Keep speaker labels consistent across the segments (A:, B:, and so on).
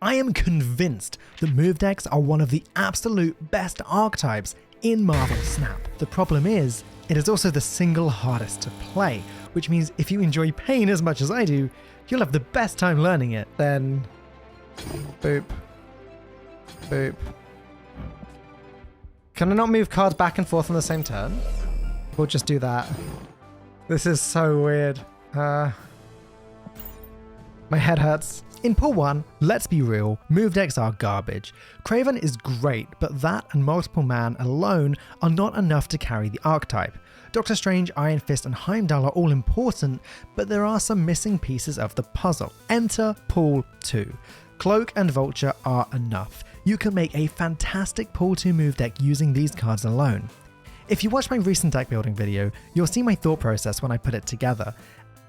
A: I am convinced that move decks are one of the absolute best archetypes in Marvel Snap. The problem is, it is also the single hardest to play, which means if you enjoy pain as much as I do, you'll have the best time learning it. Then, boop, boop. Can I not move cards back and forth on the same turn? We'll just do that. This is so weird. My head hurts. In pull 1, let's be real, move decks are garbage. Kraven is great, but that and multiple man alone are not enough to carry the archetype. Doctor Strange, Iron Fist and Heimdall are all important, but there are some missing pieces of the puzzle. Enter pull 2. Cloak and Vulture are enough. You can make a fantastic pull 2 move deck using these cards alone. If you watch my recent deck building video, you'll see my thought process when I put it together.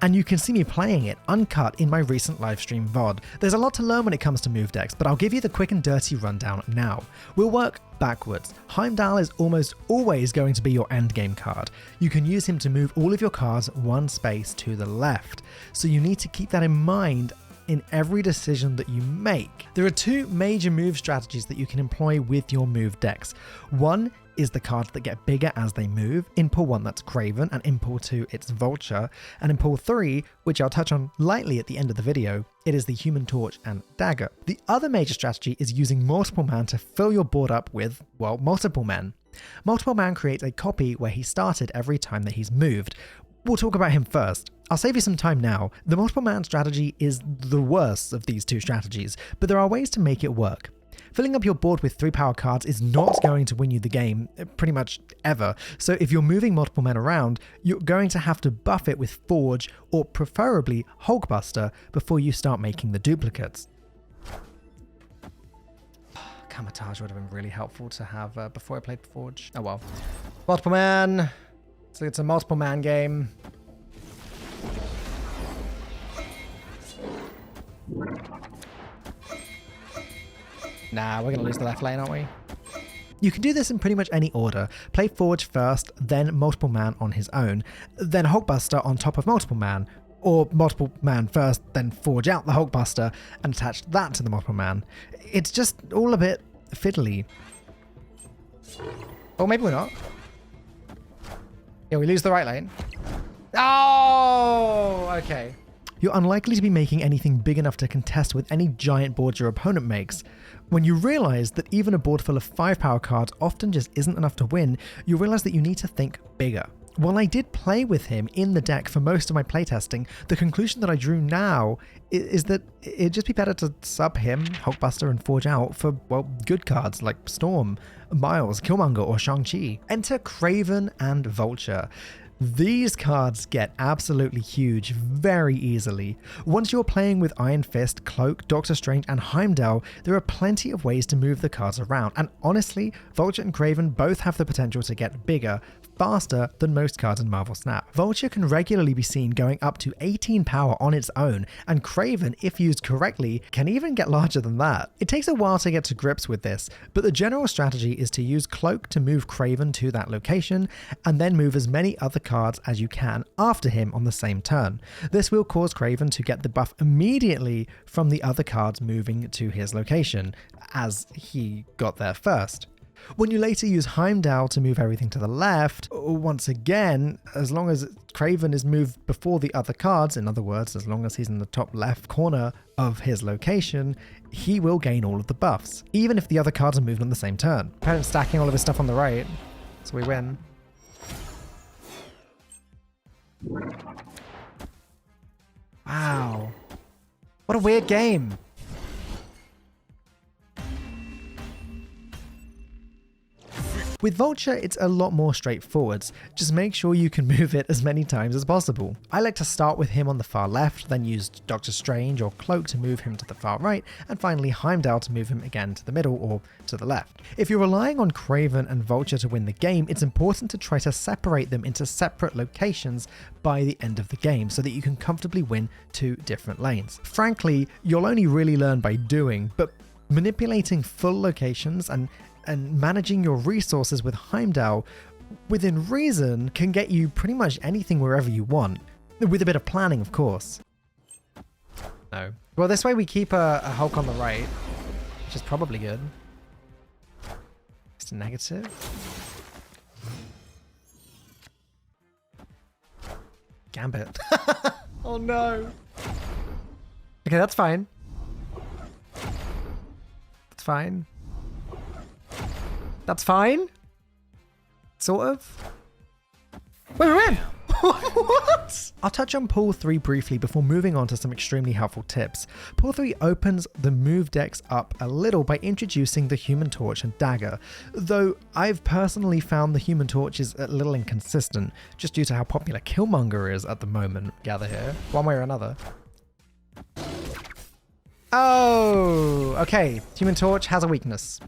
A: And you can see me playing it uncut in my recent livestream VOD. There's a lot to learn when it comes to move decks, but I'll give you the quick and dirty rundown now. We'll work backwards. Heimdall is almost always going to be your endgame card. You can use him to move all of your cards one space to the left, so you need to keep that in mind in every decision that you make. There are two major move strategies that you can employ with your move decks. One is the cards that get bigger as they move. In pull 1 that's Kraven, and in pull 2 it's Vulture, and in pull 3, which I'll touch on lightly at the end of the video, it is the Human Torch and Dagger. The other major strategy is using multiple man to fill your board up with, well, multiple men. Multiple man creates a copy where he started every time that he's moved. We'll talk about him first. I'll save you some time now. The multiple man strategy is the worst of these two strategies, but there are ways to make it work. Filling up your board with 3 power cards is not going to win you the game, pretty much ever. So if you're moving multiple men around, you're going to have to buff it with Forge or preferably Hulkbuster before you start making the duplicates. Kamikaze would have been really helpful to have before I played Forge. Oh well. Multiple man. So it's a multiple man game. Nah, we're gonna lose the left lane, aren't we? You can do this in pretty much any order. Play Forge first, then multiple man on his own, then Hulkbuster on top of multiple man, or multiple man first, then Forge out the Hulkbuster and attach that to the multiple man. It's just all a bit fiddly. Or maybe we're not. Yeah, we lose the right lane. Oh, okay. You're unlikely to be making anything big enough to contest with any giant board your opponent makes. When you realize that even a board full of 5 power cards often just isn't enough to win, you realize that you need to think bigger. While I did play with him in the deck for most of my playtesting, the conclusion that I drew now is that it'd just be better to sub him, Hulkbuster and Forge out for, well, good cards like Storm, Miles, Killmonger or Shang-Chi. Enter Kraven and Vulture. These cards get absolutely huge very easily. Once you're playing with Iron Fist, Cloak, Doctor Strange and Heimdall, there are plenty of ways to move the cards around, and honestly, Vulture and Kraven both have the potential to get bigger, faster than most cards in Marvel Snap. Vulture can regularly be seen going up to 18 power on its own, and Kraven, if used correctly, can even get larger than that. It takes a while to get to grips with this, but the general strategy is to use Cloak to move Kraven to that location, and then move as many other cards as you can after him on the same turn. This will cause Kraven to get the buff immediately from the other cards moving to his location, as he got there first. When you later use Heimdall to move everything to the left, once again, as long as Kraven is moved before the other cards, in other words, as long as he's in the top left corner of his location, he will gain all of the buffs, even if the other cards are moved on the same turn. Opponent's stacking all of his stuff on the right, so we win. Wow. What a weird game. With Vulture, it's a lot more straightforward. Just make sure you can move it as many times as possible. I like to start with him on the far left, then use Doctor Strange or Cloak to move him to the far right, and finally Heimdall to move him again to the middle or to the left. If you're relying on Kraven and Vulture to win the game, it's important to try to separate them into separate locations by the end of the game so that you can comfortably win 2 different lanes. Frankly, you'll only really learn by doing, but manipulating full locations and managing your resources with Heimdall within reason can get you pretty much anything wherever you want, with a bit of planning of course. No. Well, this way we keep a Hulk on the right, which is probably good. It's a negative. Gambit. Oh no. Okay, that's fine. That's fine. That's fine. Sort of. Wait, we're in! What? I'll touch on Pool 3 briefly before moving on to some extremely helpful tips. Pool 3 opens the move decks up a little by introducing the Human Torch and Dagger, though I've personally found the Human Torch is a little inconsistent, just due to how popular Killmonger is at the moment. Gather here, one way or another. Oh, okay. Human Torch has a weakness.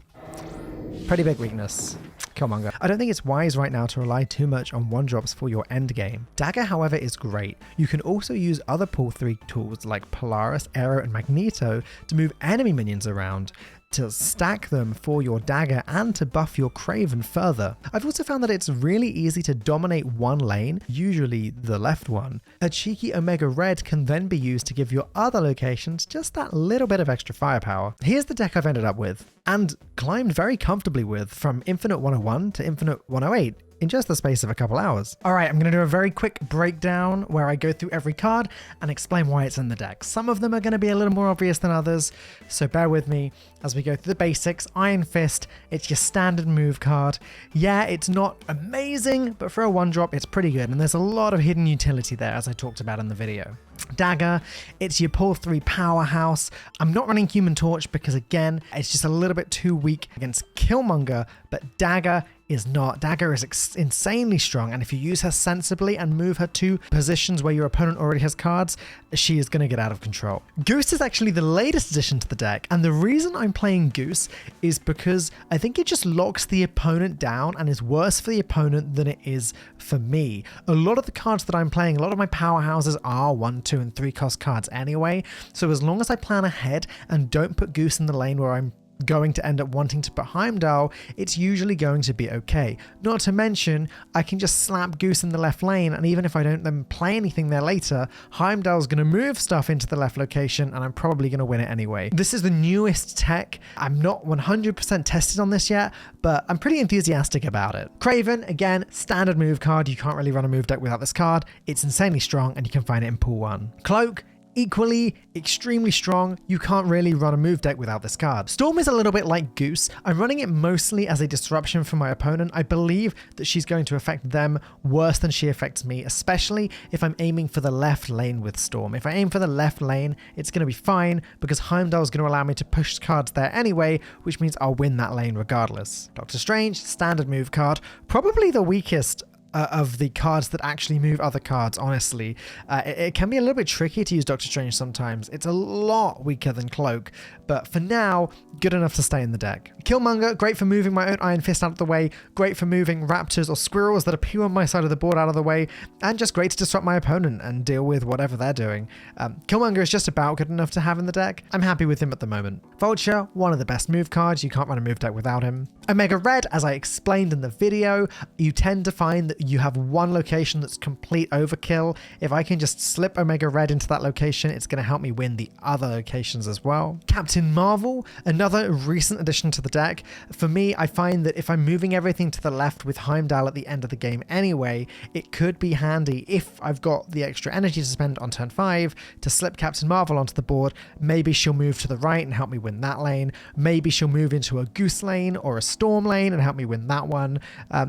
A: Pretty big weakness. Killmonger. I don't think it's wise right now to rely too much on 1-drops for your end game. Dagger, however, is great. You can also use other Pool 3 tools like Polaris, Arrow, and Magneto to move enemy minions around, to stack them for your Dagger, and to buff your Kraven further. I've also found that it's really easy to dominate one lane, usually the left one. A cheeky Omega Red can then be used to give your other locations just that little bit of extra firepower. Here's the deck I've ended up with, and climbed very comfortably with, from Infinite 101 to Infinite 108. In just the space of a couple hours. All right, I'm going to do a very quick breakdown where I go through every card and explain why it's in the deck. Some of them are going to be a little more obvious than others, so bear with me as we go through the basics. Iron Fist, it's your standard move card. Yeah, it's not amazing, but for a 1-drop, it's pretty good, and there's a lot of hidden utility there, as I talked about in the video. Dagger, it's your Pool 3 powerhouse. I'm not running Human Torch because, again, it's just a little bit too weak against Killmonger, but Dagger is not. Dagger is insanely strong, and if you use her sensibly and move her to positions where your opponent already has cards, she is going to get out of control. Goose is actually the latest addition to the deck, and the reason I'm playing Goose is because I think it just locks the opponent down and is worse for the opponent than it is for me. A lot of the cards that I'm playing, a lot of my powerhouses are 1, 2, and 3 cost cards anyway, so as long as I plan ahead and don't put Goose in the lane where I'm going to end up wanting to put Heimdall, it's usually going to be okay. Not to mention, I can just slap Goose in the left lane, and even if I don't then play anything there later, Heimdall's going to move stuff into the left location, and I'm probably going to win it anyway. This is the newest tech. I'm not 100% tested on this yet, but I'm pretty enthusiastic about it. Kraven, again, standard move card. You can't really run a move deck without this card. It's insanely strong, and you can find it in Pool 1. Cloak, equally extremely strong. You can't really run a move deck without this card. Storm is a little bit like Goose. I'm running it mostly as a disruption for my opponent. I believe that she's going to affect them worse than she affects me, especially if I'm aiming for the left lane with Storm. If I aim for the left lane, it's going to be fine because Heimdall is going to allow me to push cards there anyway, which means I'll win that lane regardless. Doctor Strange, standard move card, probably the weakest of the cards that actually move other cards, honestly. It can be a little bit tricky to use Doctor Strange sometimes. It's a lot weaker than Cloak, but for now, good enough to stay in the deck. Killmonger, great for moving my own Iron Fist out of the way, great for moving raptors or squirrels that appear on my side of the board out of the way, and just great to disrupt my opponent and deal with whatever they're doing. Killmonger is just about good enough to have in the deck. I'm happy with him at the moment. Vulture, one of the best move cards. You can't run a move deck without him. Omega Red, as I explained in the video, you tend to find that you have one location that's complete overkill. If I can just slip Omega Red into that location, it's going to help me win the other locations as well. Captain Marvel, another recent addition to the deck. For me, I find that if I'm moving everything to the left with Heimdall at the end of the game anyway, it could be handy if I've got the extra energy to spend on turn 5 to slip Captain Marvel onto the board. Maybe she'll move to the right and help me win that lane. Maybe she'll move into a Goose lane or a Storm lane and help me win that one.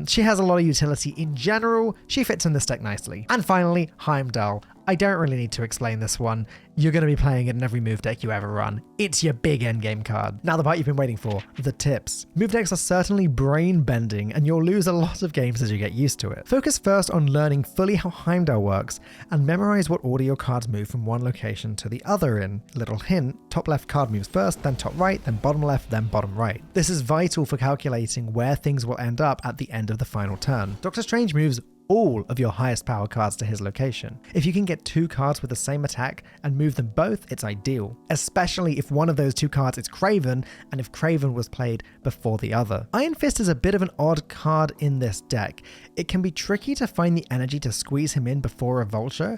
A: She has a lot of utility in general. She fits in this deck nicely. And finally, Heimdall. I don't really need to explain this one. You're going to be playing it in every move deck you ever run. It's your big endgame card. Now the part you've been waiting for, the tips. Move decks are certainly brain bending and you'll lose a lot of games as you get used to it. Focus first on learning fully how Heimdall works and memorize what order your cards move from one location to the other in. Little hint, top left card moves first, then top right, then bottom left, then bottom right. This is vital for calculating where things will end up at the end of the final turn. Doctor Strange moves all of your highest power cards to his location. If you can get 2 cards with the same attack and move them both, it's ideal, especially if one of those 2 cards is Kraven and if Kraven was played before the other. Iron Fist is a bit of an odd card in this deck. It can be tricky to find the energy to squeeze him in before a Vulture,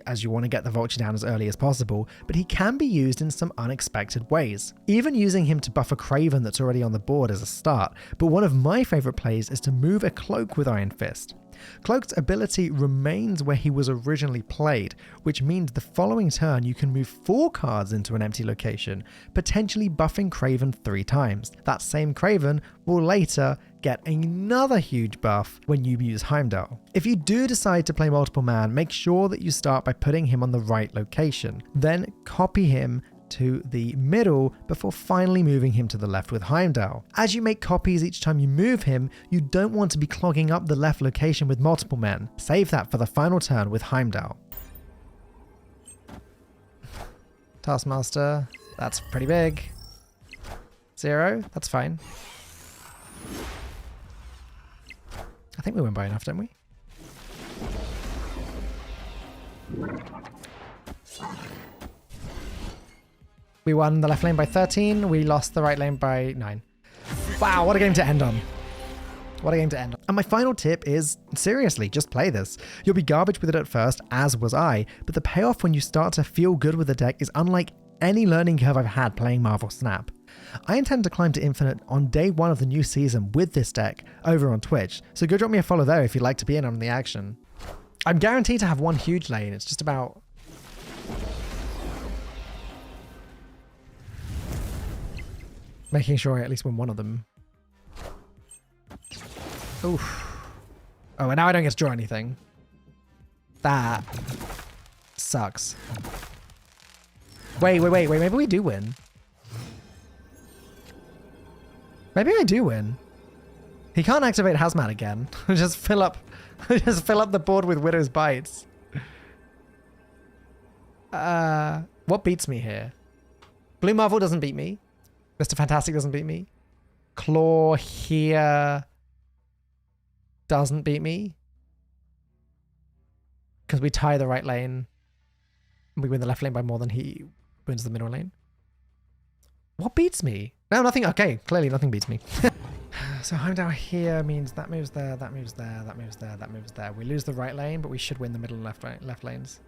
A: as you want to get the Vulture down as early as possible, but he can be used in some unexpected ways. Even using him to buff a Kraven that's already on the board is a start, but one of my favourite plays is to move a Cloak with Iron Fist. Cloak's ability remains where he was originally played, which means the following turn you can move 4 cards into an empty location, potentially buffing Kraven 3 times. That same Kraven will later get another huge buff when you use Heimdall. If you do decide to play multiple man, make sure that you start by putting him on the right location, then copy him to the middle before finally moving him to the left with Heimdall. As you make copies each time you move him, you don't want to be clogging up the left location with multiple men. Save that for the final turn with Heimdall. Taskmaster, that's pretty big. 0, that's fine. I think we went by enough, don't we? We won the left lane by 13. We lost the right lane by 9. Wow, what a game to end on. What a game to end on. And my final tip is, seriously, just play this. You'll be garbage with it at first, as was I, but the payoff when you start to feel good with the deck is unlike any learning curve I've had playing Marvel Snap. I intend to climb to Infinite on day 1 of the new season with this deck over on Twitch, so go drop me a follow there if you'd like to be in on the action. I'm guaranteed to have one huge lane. It's just about making sure I at least win one of them. Oof. Oh, and now I don't get to draw anything. That sucks. Wait. Maybe we do win. Maybe I do win. He can't activate Hazmat again. just fill up the board with Widow's Bites. What beats me here? Blue Marvel doesn't beat me. Mr. Fantastic doesn't beat me. Claw here doesn't beat me. Because we tie the right lane. We win the left lane by more than he wins the middle lane. What beats me? No, nothing. Okay, clearly nothing beats me. So Heimdall here means that moves there, that moves there, that moves there, that moves there. We lose the right lane, but we should win the middle and left lanes.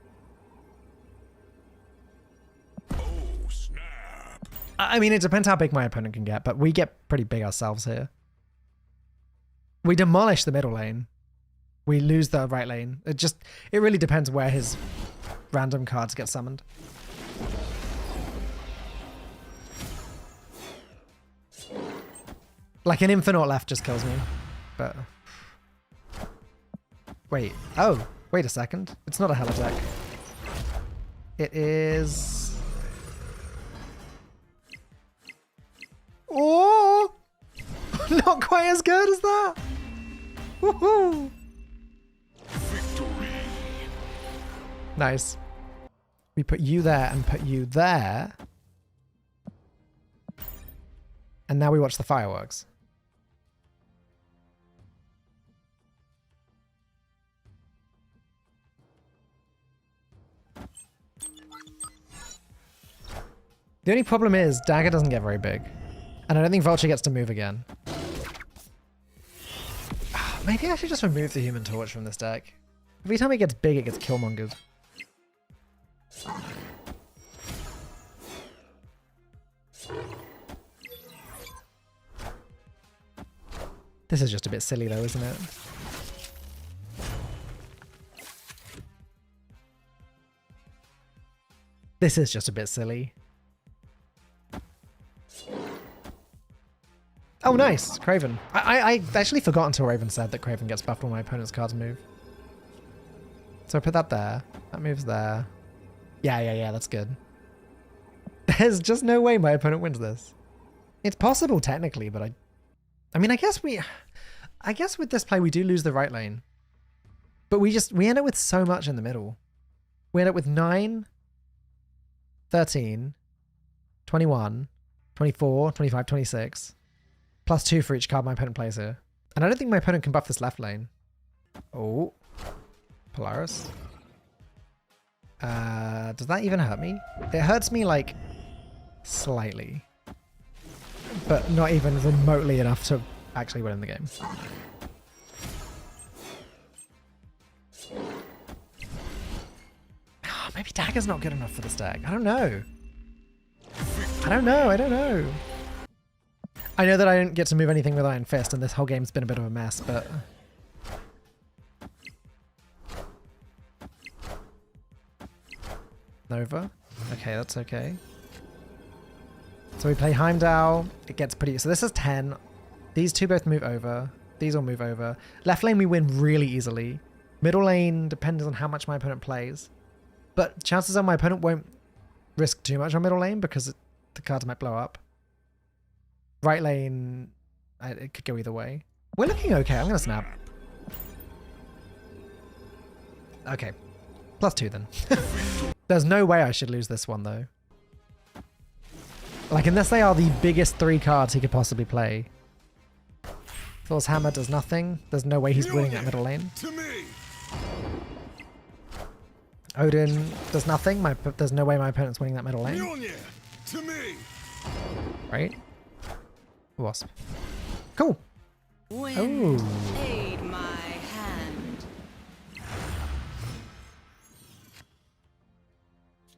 A: I mean, it depends how big my opponent can get, but we get pretty big ourselves here. We demolish the middle lane. We lose the right lane. It really depends where his random cards get summoned. Like an Infinite left just kills me, but... Wait. Oh, wait a second. It's not a hell attack. It is... Oh! Not quite as good as that! Woohoo! Victory! Nice. We put you there and put you there. And now we watch the fireworks. The only problem is Dagger doesn't get very big. And I don't think Vulture gets to move again. Maybe I should just remove the Human Torch from this deck. Every time it gets big, it gets Killmongered. This is just a bit silly though, isn't it? This is just a bit silly. Oh, nice. Kraven. I actually forgot until Raven said that Kraven gets buffed when my opponent's cards move. So I put that there. That moves there. Yeah, that's good. There's just no way my opponent wins this. It's possible technically, but I mean, I guess with this play we do lose the right lane. But we end up with so much in the middle. We end up with 9, 13, 21, 24, 25, 26. +2 for each card my opponent plays here. And I don't think my opponent can buff this left lane. Oh, Polaris. Does that even hurt me? It hurts me like slightly, but not even remotely enough to actually win in the game. Oh, maybe dagger's not good enough for this deck. I don't know. I don't know. I know that I didn't get to move anything with Iron Fist, and this whole game's been a bit of a mess, but... Nova. Okay, that's okay. So we play Heimdall. It gets pretty... So this is 10. These two both move over. These all move over. Left lane we win really easily. Middle lane depends on how much my opponent plays. But chances are my opponent won't risk too much on middle lane because the cards might blow up. Right lane, it could go either way. We're looking okay. I'm going to snap. Okay. +2 then. There's no way I should lose this one though. Like, unless they are the biggest 3 cards he could possibly play. Thor's Hammer does nothing. There's no way he's winning that middle lane. Odin does nothing. There's no way my opponent's winning that middle lane. Right? Wasp. Cool.
B: Wind, aid my hand.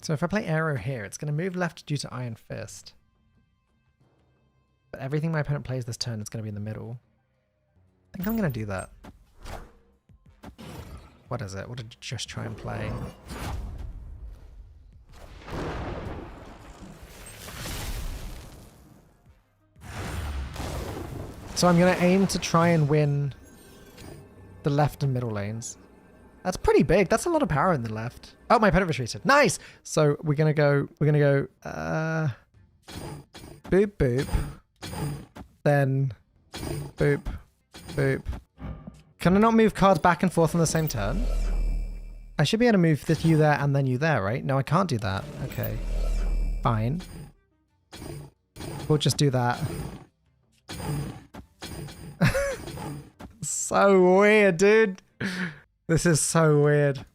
A: So if I play Arrow here, it's going to move left due to Iron Fist. But everything my opponent plays this turn is going to be in the middle. I think I'm going to do that. What is it? What did you just try and play? So I'm going to aim to try and win the left and middle lanes. That's pretty big. That's a lot of power in the left. Oh, my opponent retreated. Nice! So we're going to go, boop, boop. Then boop, boop. Can I not move cards back and forth on the same turn? I should be able to move this you there and then you there, right? No, I can't do that. Okay. Fine. We'll just do that. So weird, dude. This is so weird.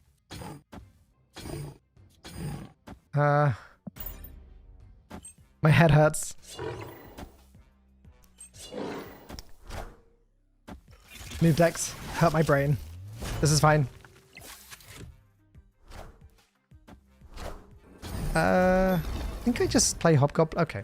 A: My head hurts. Move decks. Hurt my brain. This is fine. I think I just play Hobgoblin. Okay.